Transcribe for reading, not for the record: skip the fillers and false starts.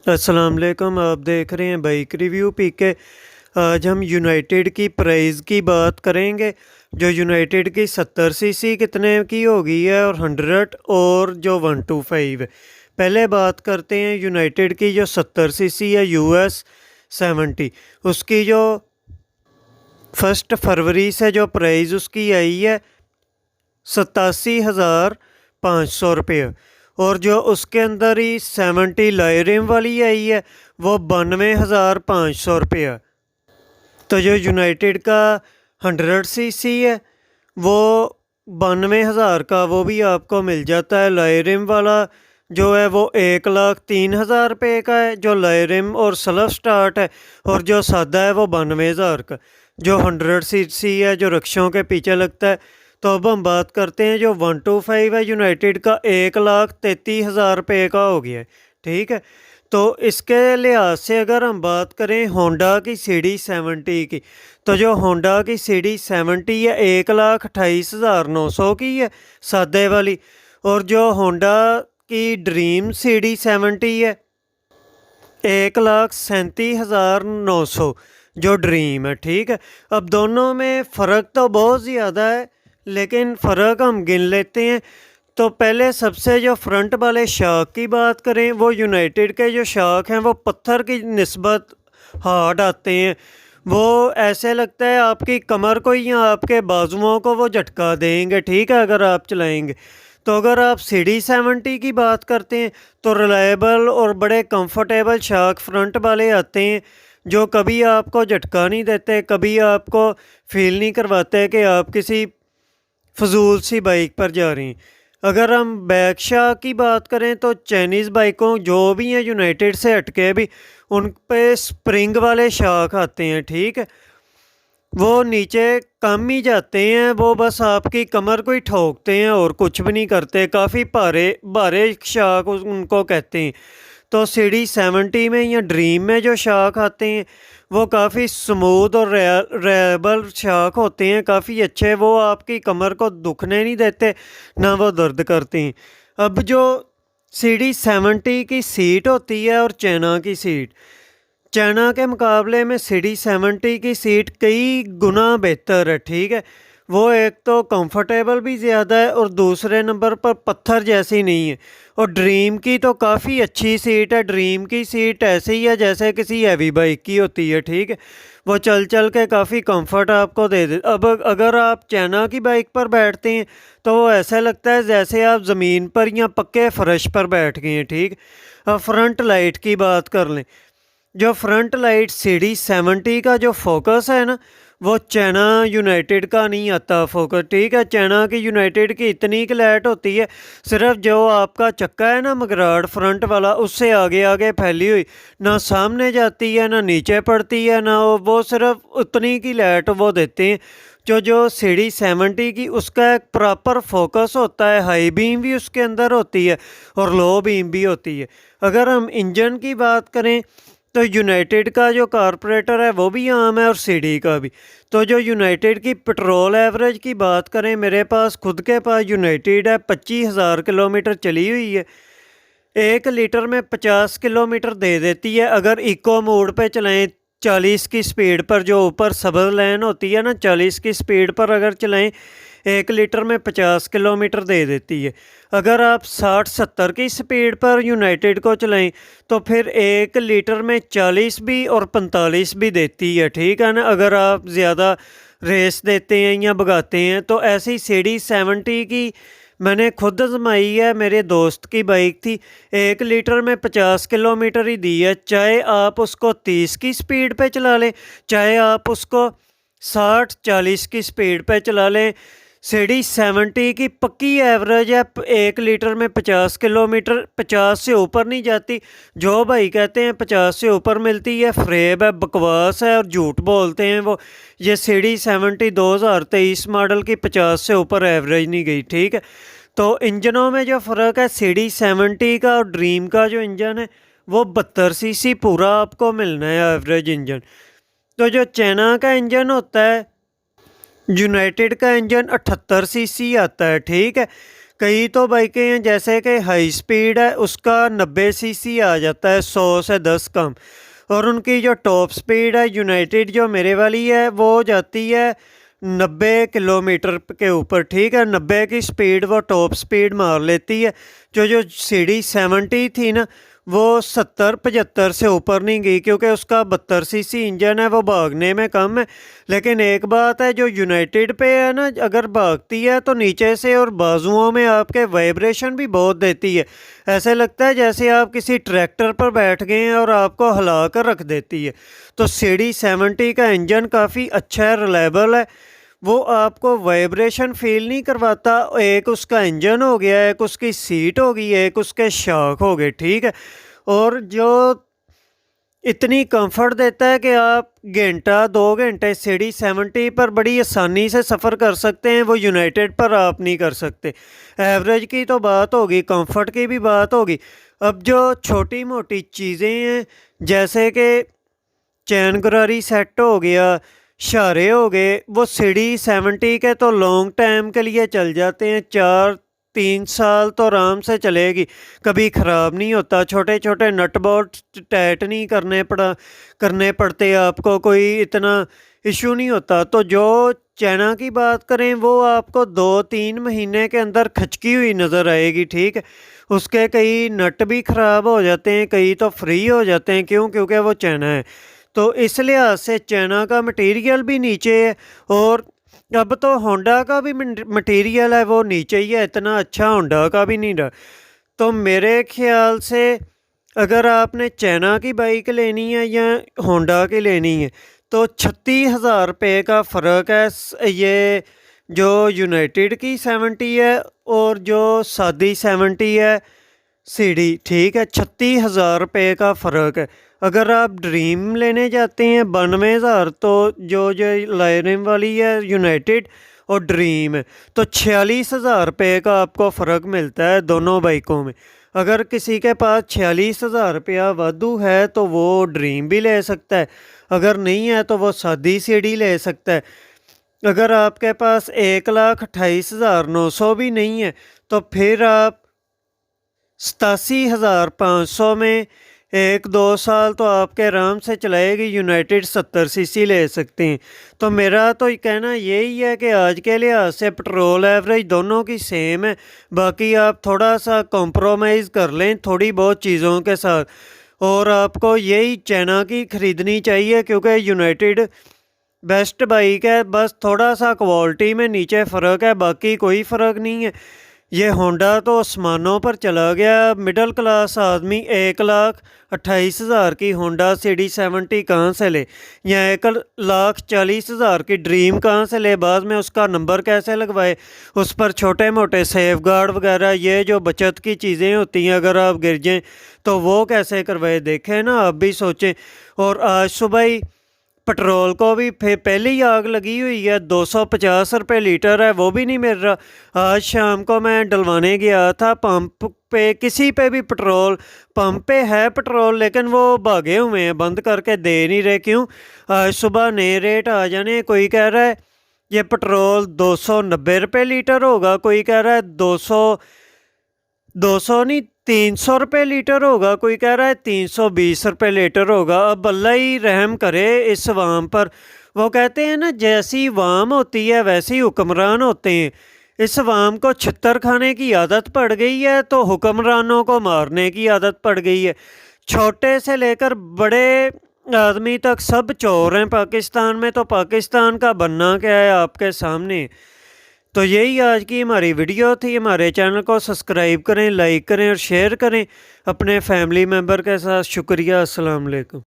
अस्सलाम वालेकुम। आप देख रहे हैं बाइक रिव्यू पीके। आज हम यूनाइटेड की प्राइस की बात करेंगे। जो यूनाइटेड की 70 सीसी कितने की होगी है और 100 और जो 125 है। पहले बात करते हैं यूनाइटेड की जो 70 सीसी है US 70। उसकी जो 1 फरवरी से जो प्राइस उसकी आई है 87,500 रुपये। और जो उसके अंदर ही 70 लाइरिम वाली आई है वो 92,500 रुपये। तो जो यूनाइटेड का 100 सीसी है वो 92,000 का वो भी आपको मिल जाता है। लाइरिम वाला जो है वो 1,03,000 रुपये का है जो लाइरिम और सेल्फ स्टार्ट है। और जो सादा है वो 92,000 का। जो 100 सीसी है जो रक्षों के पीछे लगता है। तो अब हम बात करते हैं जो 125 है यूनाइटेड का 1,33,000 रुपये का हो गया है। ठीक है। तो इसके लिहाज से अगर हम बात करें होंडा की CD70 की, तो जो होंडा की CD70 है 1,28,900 की है सादे वाली। और जो होंडा की ड्रीम CD70 है 1,37,900 जो ड्रीम है। ठीक है। अब दोनों में फ़र्क तो बहुत ज़्यादा है लेकिन फ़र्क हम गिन लेते हैं। तो पहले सबसे जो फ्रंट वाले शाख की बात करें वो यूनाइटेड के जो शाख हैं वो पत्थर की निस्बत हार्ड आते हैं। वो ऐसे लगता है आपकी कमर को या आपके बाजुओं को वो झटका देंगे। ठीक है। अगर आप चलाएंगे तो अगर आप CD70 की बात करते हैं तो रिलायबल और बड़े कंफर्टेबल शाख फ्रंट वाले आते हैं जो कभी आपको झटका नहीं देते, कभी आपको फील नहीं करवाते कि आप किसी फजूल सी बाइक पर जा रही हैं। अगर हम बैक शाख की बात करें तो चाइनीज़ बाइकों जो भी हैं यूनाइटेड से हटके भी उन पे स्प्रिंग वाले शाख आते हैं। ठीक है। वो नीचे कम ही जाते हैं, वो बस आपकी कमर को ही ठोकते हैं और कुछ भी नहीं करते। काफ़ी भारे भारे शाख उनको कहते हैं। तो CD70 में या ड्रीम में जो शाख आते हैं वो काफ़ी स्मूथ और रेबल शाख होते हैं, काफ़ी अच्छे। वो आपकी कमर को दुखने नहीं देते ना वो दर्द करते हैं। अब जो CD70 की सीट होती है और चाइना की सीट, चाइना के मुकाबले में CD70 की सीट कई गुना बेहतर है। ठीक है। वो एक तो कंफर्टेबल भी ज़्यादा है और दूसरे नंबर पर पत्थर जैसी नहीं है। और ड्रीम की तो काफ़ी अच्छी सीट है। ड्रीम की सीट ऐसी ही है जैसे किसी हैवी बाइक की होती है। ठीक है। वो चल चल के काफ़ी कंफर्ट आपको दे दे। अब अगर आप चाइना की बाइक पर बैठते हैं तो वो ऐसा लगता है जैसे आप ज़मीन पर या पक्के फर्श पर बैठ गए हैं। ठीक। अब फ्रंट लाइट की बात कर लें। जो फ्रंट लाइट CD70 का जो फोकस है ना वो चाइना यूनाइटेड का नहीं आता फोकस। ठीक है। चाइना की यूनाइटेड की इतनी की लाइट होती है, सिर्फ जो आपका चक्का है ना मगराड फ्रंट वाला उससे आगे आगे फैली हुई, ना सामने जाती है ना नीचे पड़ती है ना वो सिर्फ उतनी की लाइट वो देते हैं। जो CD70 की उसका एक प्रॉपर फोकस होता है, हाई बीम भी उसके अंदर होती है और लो बीम भी होती है। अगर हम इंजन की बात करें तो यूनाइटेड का जो कारपोरेटर है वो भी आम है और CD का भी। तो जो यूनाइटेड की पेट्रोल एवरेज की बात करें, मेरे पास खुद के पास यूनाइटेड है, 25,000 किलोमीटर चली हुई है। 1 लीटर में 50 किलोमीटर दे देती है अगर इको मोड पे चलाएं। 40 की स्पीड पर, जो ऊपर सबर लाइन होती है ना, 40 की स्पीड पर अगर चलाएं 1 लीटर में 50 किलोमीटर दे देती है। अगर आप 60-70 की स्पीड पर यूनाइटेड को चलाएं तो फिर 1 लीटर में 40 भी और 45 भी देती है। ठीक है ना। अगर आप ज़्यादा रेस देते हैं या भगाते हैं तो ऐसी CD70 की मैंने खुद आजमाई है। मेरे दोस्त की बाइक थी, 1 लीटर में 50 किलोमीटर ही दी है। चाहे आप उसको 30 की स्पीड पे चला लें, चाहे आप उसको 60-40 की स्पीड पे चला लें, CD70 की पक्की एवरेज है 1 लीटर में 50 किलोमीटर। 50 से ऊपर नहीं जाती। जो भाई कहते हैं 50 से ऊपर मिलती है फ्रेब है, बकवास है और झूठ बोलते हैं वो। ये CD70 2023 मॉडल की 50 से ऊपर एवरेज नहीं गई। ठीक है। तो इंजनों में जो फ़र्क है, CD70 का और ड्रीम का जो इंजन है वो 72 सीसी पूरा आपको मिलना है एवरेज इंजन। तो जो चाइना का इंजन होता है, यूनाइटेड का इंजन 78 सीसी आता है। ठीक है। कई तो बाइकें हैं जैसे कि हाई स्पीड है उसका 90 सीसी आ जाता है, 100 से 10 कम। और उनकी जो टॉप स्पीड है यूनाइटेड जो मेरे वाली है वो जाती है 90 किलोमीटर के ऊपर, ठीक है। 90 की स्पीड वो टॉप स्पीड मार लेती है। जो CD70 थी ना वो 70-75 से ऊपर नहीं गई, क्योंकि उसका 72 सीसी इंजन है, वो भागने में कम है। लेकिन एक बात है, जो यूनाइटेड पे है ना, अगर भागती है तो नीचे से और बाजुओं में आपके वाइब्रेशन भी बहुत देती है। ऐसे लगता है जैसे आप किसी ट्रैक्टर पर बैठ गए हैं और आपको हिला कर रख देती है। तो CD70 का इंजन काफ़ी अच्छा है, रिलायबल है, वो आपको वाइब्रेशन फील नहीं करवाता। एक उसका इंजन हो गया, एक उसकी सीट हो गई, एक उसके शॉक हो गए, ठीक है। और जो इतनी कंफर्ट देता है कि आप घंटा 2 घंटे CD70 पर बड़ी आसानी से सफ़र कर सकते हैं, वो यूनाइटेड पर आप नहीं कर सकते। एवरेज की तो बात होगी, कंफर्ट की भी बात होगी। अब जो छोटी मोटी चीज़ें हैं जैसे कि चैन गुरारी सेट हो गया, शारे हो गए, वो CD70 के तो लॉन्ग टाइम के लिए चल जाते हैं, 4-3 साल तो आराम से चलेगी, कभी ख़राब नहीं होता। छोटे छोटे नट बोल्ट टाइट नहीं करने पड़ते आपको, कोई इतना इशू नहीं होता। तो जो चाइना की बात करें वो आपको 2-3 महीने के अंदर खचकी हुई नज़र आएगी, ठीक है। उसके कई नट भी ख़राब हो जाते हैं, कई तो फ्री हो जाते हैं, क्योंकि वो चाइना है। तो इस लिहाज से चाइना का मटेरियल भी नीचे है, और अब तो होंडा का भी मटेरियल है वो नीचे ही है, इतना अच्छा होंडा का भी नहीं रहा। तो मेरे ख्याल से अगर आपने चाइना की बाइक लेनी है या होंडा की लेनी है तो 36,000 रुपये का फ़र्क है। ये जो यूनाइटेड की 70 है और जो सादी 70 है CD, ठीक है, 36,000 रुपये का फ़र्क है। अगर आप ड्रीम लेने जाते हैं 92,000, तो जो लाइरिम वाली है यूनाइटेड और ड्रीम है तो 46,000 रुपये का आपको फ़र्क मिलता है दोनों बाइकों में। अगर किसी के पास 46,000 रुपया वाधू है तो वो ड्रीम भी ले सकता है, अगर नहीं है तो वो सादी CD ले सकता है। अगर आपके पास 1,28,900 भी नहीं है तो फिर आप 87,500 में 1-2 साल तो आपके आराम से चलाएगी यूनाइटेड 70 सीसी ले सकते हैं। तो मेरा तो कहना यही है कि आज के लिहाज से पेट्रोल एवरेज दोनों की सेम है, बाकी आप थोड़ा सा कॉम्प्रोमाइज़ कर लें थोड़ी बहुत चीज़ों के साथ। और आपको यही चाइना की ख़रीदनी चाहिए, क्योंकि यूनाइटेड बेस्ट बाइक है, बस थोड़ा सा क्वालिटी में नीचे फ़र्क है, बाकी कोई फ़र्क नहीं है। ये होंडा तो आसमानों पर चला गया, मिडिल क्लास आदमी 1,28,000 की होंडा CD70 कहाँ से ले, या 1,40,000 की ड्रीम कहाँ से ले, बाद में उसका नंबर कैसे लगवाए, उस पर छोटे मोटे सेफ गार्ड वगैरह ये जो बचत की चीज़ें होती हैं अगर आप गिर जाएँ तो वो कैसे करवाए, देखें ना, आप भी सोचें। और आज सुबह ही पेट्रोल को भी फिर पहली आग लगी हुई है, 250 रुपये लीटर है, वो भी नहीं मिल रहा। आज शाम को मैं डलवाने गया था पंप पे, किसी पे भी पेट्रोल पंप पे है पेट्रोल, लेकिन वो भागे हुए हैं, बंद करके दे नहीं रहे। क्यों? आज सुबह नए रेट आ जाने, कोई कह रहा है ये पेट्रोल 290 रुपये लीटर होगा, कोई कह रहा है 200 नहीं 300 रुपये लीटर होगा, कोई कह रहा है 320 रुपये लीटर होगा। अब अल्लाह ही रहम करे इस वाम पर। वो कहते हैं ना, जैसी वाम होती है वैसे ही हुक्मरान होते हैं। इस वाम को छित्तर खाने की आदत पड़ गई है तो हुक्मरानों को मारने की आदत पड़ गई है। छोटे से लेकर बड़े आदमी तक सब चोर हैं पाकिस्तान में, तो पाकिस्तान का बनना क्या है आपके सामने। तो यही आज की हमारी वीडियो थी। हमारे चैनल को सब्सक्राइब करें, लाइक करें और शेयर करें अपने फैमिली मेम्बर के साथ। शुक्रिया। अस्सलाम वालेकुम।